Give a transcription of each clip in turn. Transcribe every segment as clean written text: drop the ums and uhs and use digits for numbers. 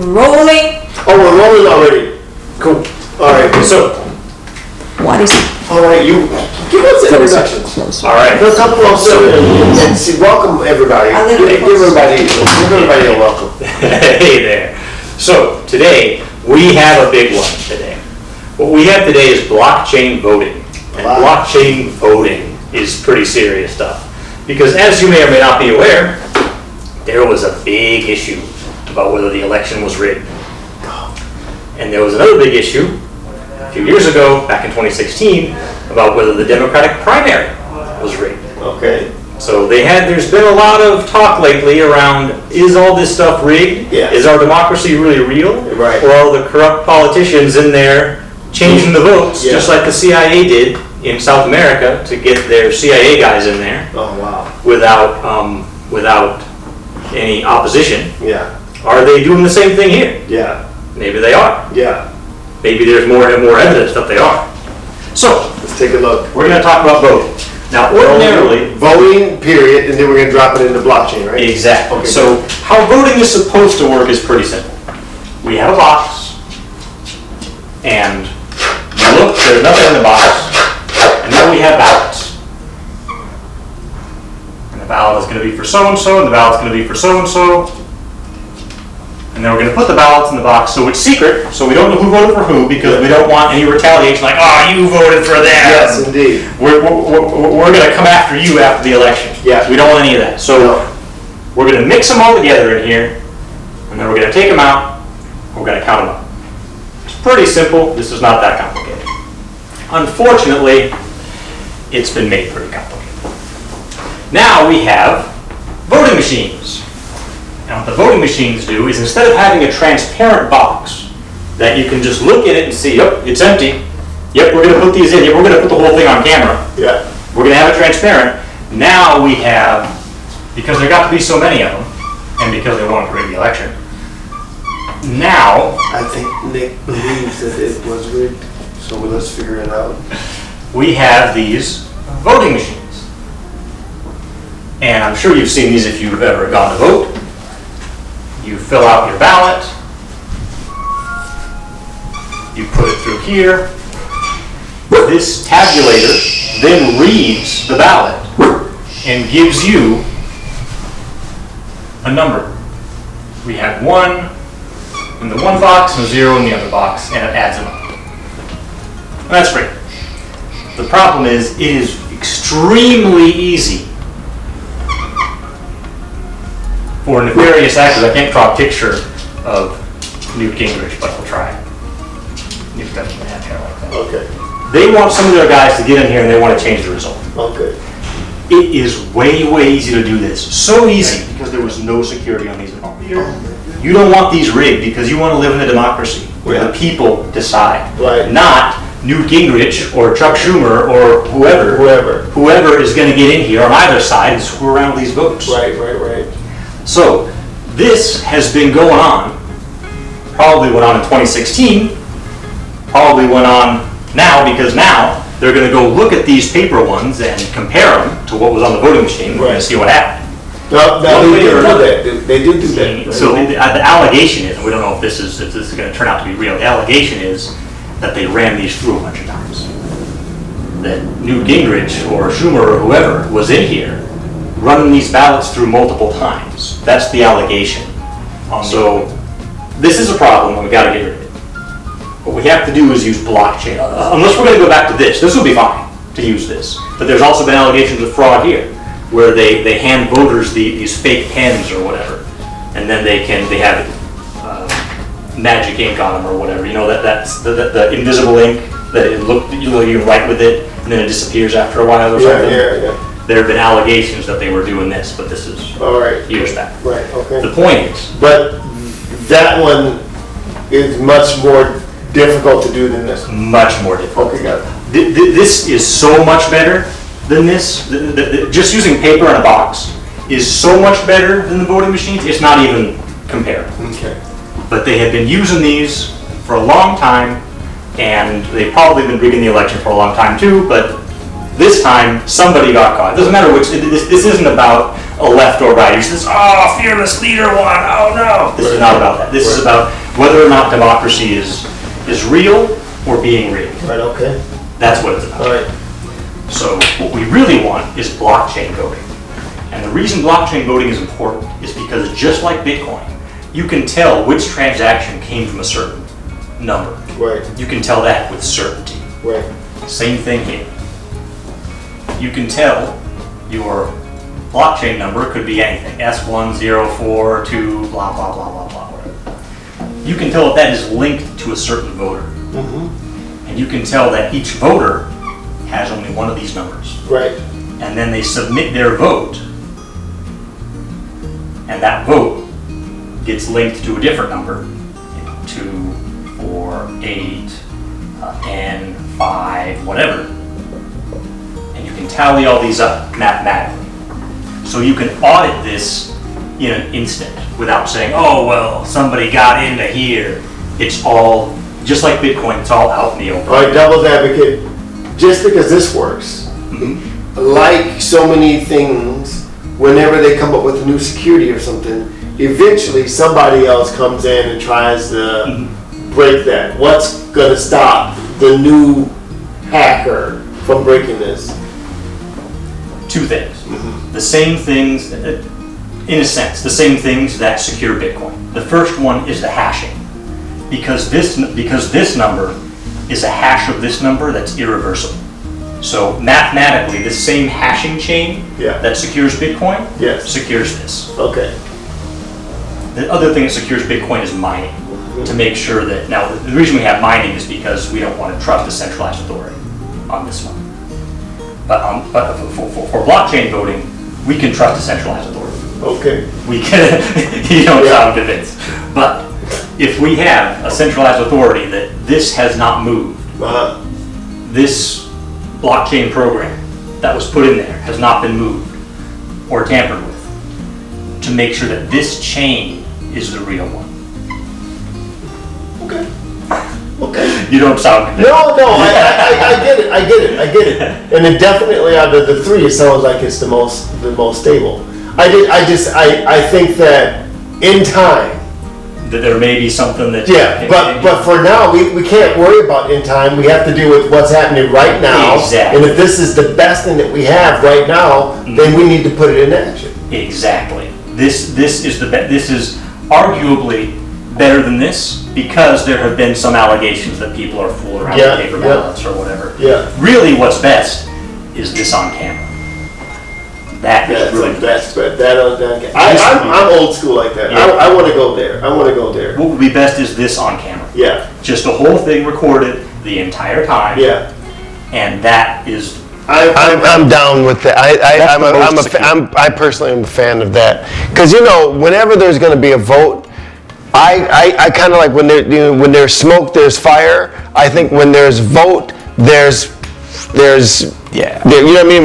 Rolling. Oh, we're rolling already. Cool. All right. So, What is it? all right, you give us introductions. All right. Let's come closer and see. Welcome everybody. A little Give everybody a welcome. Hey there. So today we have a big one today. What we have today is blockchain voting. And Wow. blockchain voting is pretty serious stuff. Because as you may or may not be aware, there was a big issue about whether the election was rigged. And there was another big issue a few years ago, back in 2016, about whether the Democratic primary was rigged. Okay. So there's been a lot of talk lately around, is all this stuff rigged? Yes. Is our democracy really real? Right. Or are the corrupt politicians in there changing the votes, Yeah. just like the CIA did in South America to get their CIA guys in there Oh wow. without any opposition? Yeah. Are they doing the same thing here? Yeah. Maybe they are. Yeah. Maybe there's more and more evidence that they are. So, Let's take a look. we're going to talk about voting. Now, ordinarily, Voting, period, and then we're gonna drop it into blockchain, right? exactly. Okay. So how voting is supposed to work is pretty simple. We have a box, and you look, there's nothing in the box, and then we have ballots. And the ballot is going to be for so-and-so, and the ballot's going to be for so-and-so. And then we're going to put the ballots in the box, so it's secret, so we don't know who voted for who, because we don't want any retaliation like, oh, you voted for them. Yes, indeed. We're going to come after you after the election. Yeah. We don't want any of that. So No. we're going to mix them all together in here, and then we're going to take them out, we're going to count them up. It's pretty simple. This is not that complicated. Unfortunately, it's been made pretty complicated. Now we have voting machines. And what the voting machines do is, instead of having a transparent box that you can just look at it and see, yep, it's empty. Yep, we're going to put these in. Yep, we're going to put the whole thing on camera. Yeah. We're going to have it transparent. Now we have, because there got to be so many of them, and because they wanted to rig the election, now I think Nick believes that it was rigged, so let's figure it out. we have these voting machines. And I'm sure you've seen these if you've ever gone to vote. You fill out your ballot. You put it through here. This tabulator then reads the ballot and gives you a number. We have 1 in the one box and a 0 in the other box, and it adds them up. And that's great. The problem is, it is extremely easy for nefarious actors. I can't draw a picture of Newt Gingrich, but I'll try. Newt doesn't have hair like that. Okay. They want some of their guys to get in here and they want to change the result. Okay. It is way, way easy to do this. So easy because there was no security on these at all. You don't want these rigged because you want to live in a democracy where the people decide. Right. Not Newt Gingrich or Chuck Schumer or whoever. Whoever is going to get in here on either side and screw around with these votes. Right. So this has been going on, probably went on in 2016, probably went on now, because now they're going to go look at these paper ones and compare them to what was on the voting machine. We're going to see what happened. No, One they way did or do another. that. They did do that. right? So the allegation is, and we don't know if this is going to turn out to be real, the allegation is that they ran these through a bunch of times. That Newt Gingrich or Schumer or whoever was in here running these ballots through multiple times. That's the allegation. So this is a problem and we've got to get rid of it. What we have to do is use blockchain. Unless we're going to go back to this will be fine to use this. But there's also been allegations of fraud here, where they hand voters these fake pens or whatever, and then they have magic ink on them or whatever. You know, that's the invisible ink that you write with it and then it disappears after a while or something. Yeah. There have been allegations that they were doing this, but this is All right. years back. Right. Okay. The point is, But that one is much more difficult to do than this. much more difficult. Okay, got it. This is so much better than this. Just using paper in a box is so much better than the voting machines. It's not even comparable. Okay. But they have been using these for a long time, and they've probably been rigging the election for a long time too, but This time, somebody got caught. It doesn't matter which, this isn't about a left or right. It's just, oh, fearless leader won, oh no. This is not about that. This is about whether or not democracy is real or being real. Right, okay. That's what it's about. All right. So what we really want is blockchain voting. And the reason blockchain voting is important is because just like Bitcoin, you can tell which transaction came from a certain number. Right. You can tell that with certainty. Right. Same thing here. You can tell your blockchain number could be anything, S1042, blah, blah, blah, blah, blah, whatever. You can tell that that is linked to a certain voter. Mm-hmm. And you can tell that each voter has only one of these numbers. Right. And then they submit their vote, and that vote gets linked to a different number, 2, 4, 8, N, 5, whatever. And you can tally all these up mathematically. So you can audit this in an instant without saying, oh, well, somebody got into here. It's all, just like Bitcoin, it's all out in the open. All right, devil's advocate. Just because this works, like so many things, whenever they come up with a new security or something, eventually somebody else comes in and tries to break that. What's going to stop the new hacker from breaking this? Two things. The same things, in a sense, the same things that secure Bitcoin. The first one is the hashing. Because this number is a hash of this number that's irreversible. So mathematically, the same hashing chain that secures Bitcoin secures this. Okay. The other thing that secures Bitcoin is mining, to make sure that, now the reason we have mining is because we don't want to trust a centralized authority on this one. But for blockchain voting, we can trust a centralized authority. Okay. We can, you don't sound convinced. But if we have a centralized authority that this has not moved, this blockchain program that was put in there has not been moved or tampered with, to make sure that this chain is the real one. Okay. Okay. You don't sound convinced. No, I get it. And it definitely, out of the three, it sounds like it's the most stable. I think that in time. That there may be something that. Yeah, but for now, we can't worry about in time. We have to deal with what's happening right now. Exactly. And if this is the best thing that we have right now, then we need to put it in action. Exactly. This is arguably better than this, because there have been some allegations that people are fooling around with paper ballots or whatever. Yeah. Really, what's best is this on camera. That is really the best. But I'm old school like that. Yeah. I want to go there. What would be best is this on camera. Yeah. Just the whole thing recorded the entire time. Yeah. And that is. I'm down with that. I personally am a fan of that, because whenever there's going to be a vote, I kind of like when there's smoke, there's fire. I think when there's vote, there's you know what I mean?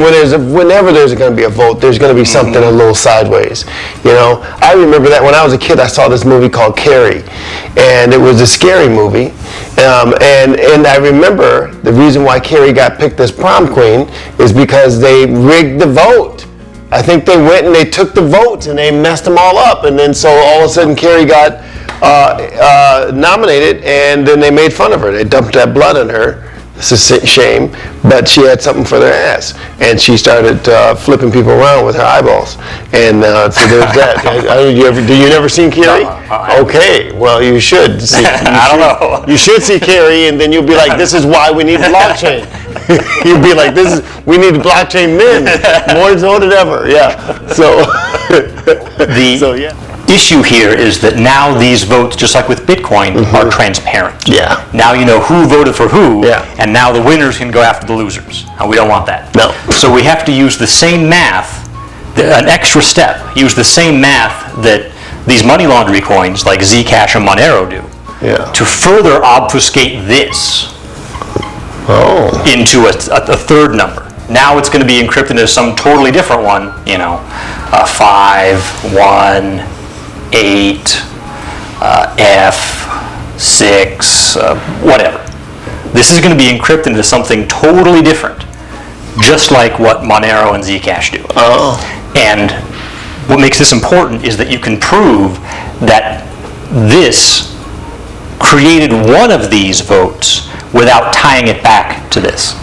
Whenever there's going to be a vote, there's going to be something a little sideways. I remember that when I was a kid, I saw this movie called Carrie, and it was a scary movie. And I remember the reason why Carrie got picked as prom queen is because they rigged the vote. I think they went and they took the votes and they messed them all up, and then so all of a sudden Carrie got nominated, and then they made fun of her. They dumped that blood on her. It's a shame, but she had something for their ass, and she started flipping people around with her eyeballs, and so there's that. Do you never seen Carrie? No, okay, well you should see. I don't know. You should see Carrie, and then you'll be like, "This is why we need blockchain." You'll be like, "We need blockchain men more than ever." Yeah. So The issue here is that now these votes, just like with Bitcoin, are transparent. Yeah. Now you know who voted for who, Yeah. and now the winners can go after the losers. And we don't want that. No. So we have to use the same math, an extra step, use the same math that these money laundering coins like Zcash and Monero do, to further obfuscate this into a third number. Now it's going to be encrypted as some totally different one, 5, 1, 8, F, 6, whatever. This is going to be encrypted into something totally different. just like what Monero and Zcash do. Oh. And what makes this important is that you can prove that this created one of these votes without tying it back to this,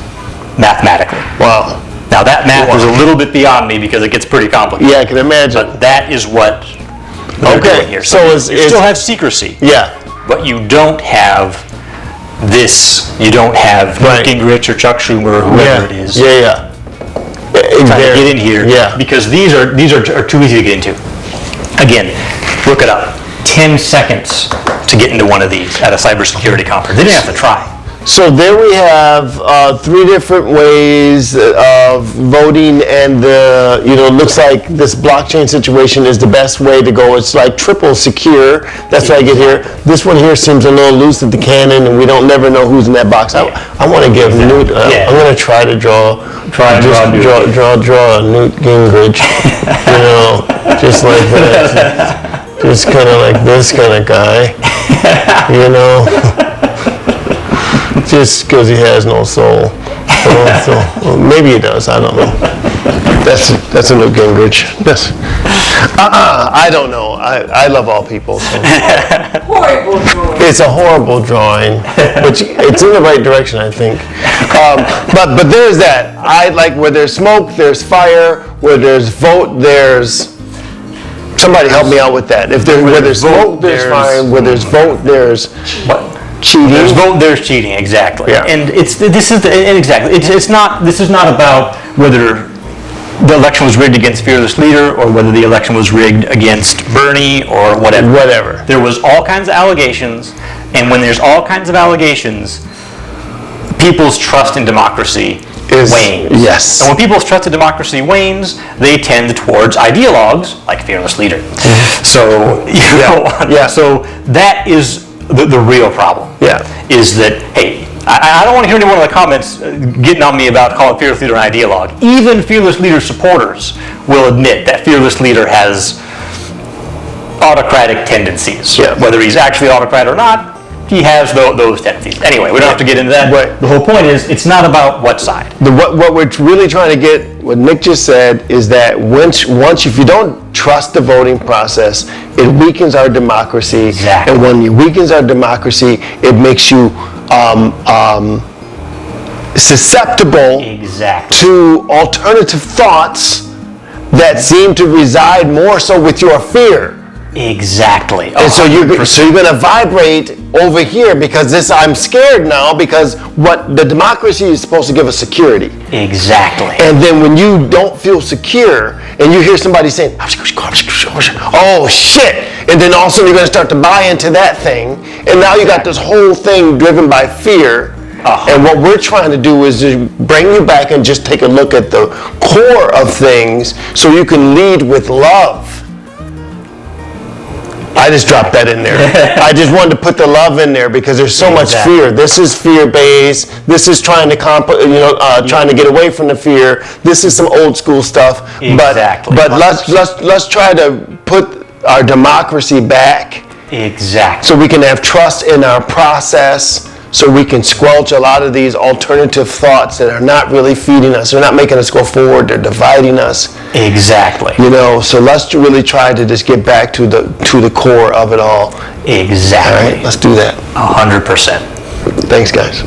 mathematically. Wow. Now that math is a little bit beyond me because it gets pretty complicated. Yeah, I can imagine. But that is what they're Okay, doing here. so you is- still have secrecy, Yeah. but you don't have this. You don't have Right. Newt Gingrich or Chuck Schumer or whoever it is Yeah. trying to get in here. Yeah. Because these are too easy to get into. Again, look it up. 10 seconds to get into one of these at a cybersecurity conference. They didn't have to try. So there we have 3 different ways of voting, and it looks like this blockchain situation is the best way to go. It's like triple secure. That's what I get here. This one here seems a little loose at the cannon, and we don't never know who's in that box. I want to give Newt. Yeah. I'm going to try to draw. Try to draw Newt Gingrich. Just like that. Just kind of like this kind of guy. Just because he has no soul. Well, maybe he does. I don't know. That's a Newt Gingrich. I don't know. I love all people. So. Horrible drawing. It's a horrible drawing, but it's in the right direction, I think. But there's that. I like where there's smoke, there's fire. Where there's vote, there's. Somebody help me out with that. Where there's smoke, there's fire. Where there's vote, there's. Cheating. There's vote, there's cheating, exactly. Yeah. And this is not about whether the election was rigged against Fearless Leader or whether the election was rigged against Bernie or whatever. Whatever. There was all kinds of allegations, and when there's all kinds of allegations, people's trust in democracy wanes. Yes. And when people's trust in democracy wanes, they tend towards ideologues like Fearless Leader. So so that is the real problem. Yeah. Is that, hey, I don't want to hear any one of the comments getting on me about calling Fearless Leader an ideologue. Even Fearless Leader supporters will admit that Fearless Leader has autocratic tendencies. Yeah. Whether he's actually autocrat or not, he has those tendencies. Anyway, we don't have to get into that. Right. The whole point is, it's not about what side. What we're really trying to get, what Nick just said, is that once if you don't trust the voting process, it weakens our democracy. Exactly. And when it weakens our democracy, it makes you susceptible Exactly. to alternative thoughts that seem to reside more so with your fear. Exactly. And so you're 100%. going to vibrate over here because I'm scared now because what the democracy is supposed to give us security. Exactly. And then when you don't feel secure and you hear somebody saying, oh shit, and then all of a sudden you're going to start to buy into that thing, and now you got this whole thing driven by fear. And what we're trying to do is to bring you back and just take a look at the core of things so you can lead with love. I just dropped that in there. I just wanted to put the love in there because there's so much fear. This is fear-based. This is trying to trying to get away from the fear. This is some old school stuff. Exactly. But let's try to put our democracy back. Exactly. So we can have trust in our process. So we can squelch a lot of these alternative thoughts that are not really feeding us. They're not making us go forward. They're dividing us. Exactly. So let's really try to just get back to the core of it all. Exactly. All right, let's do that. 100%. Thanks, guys.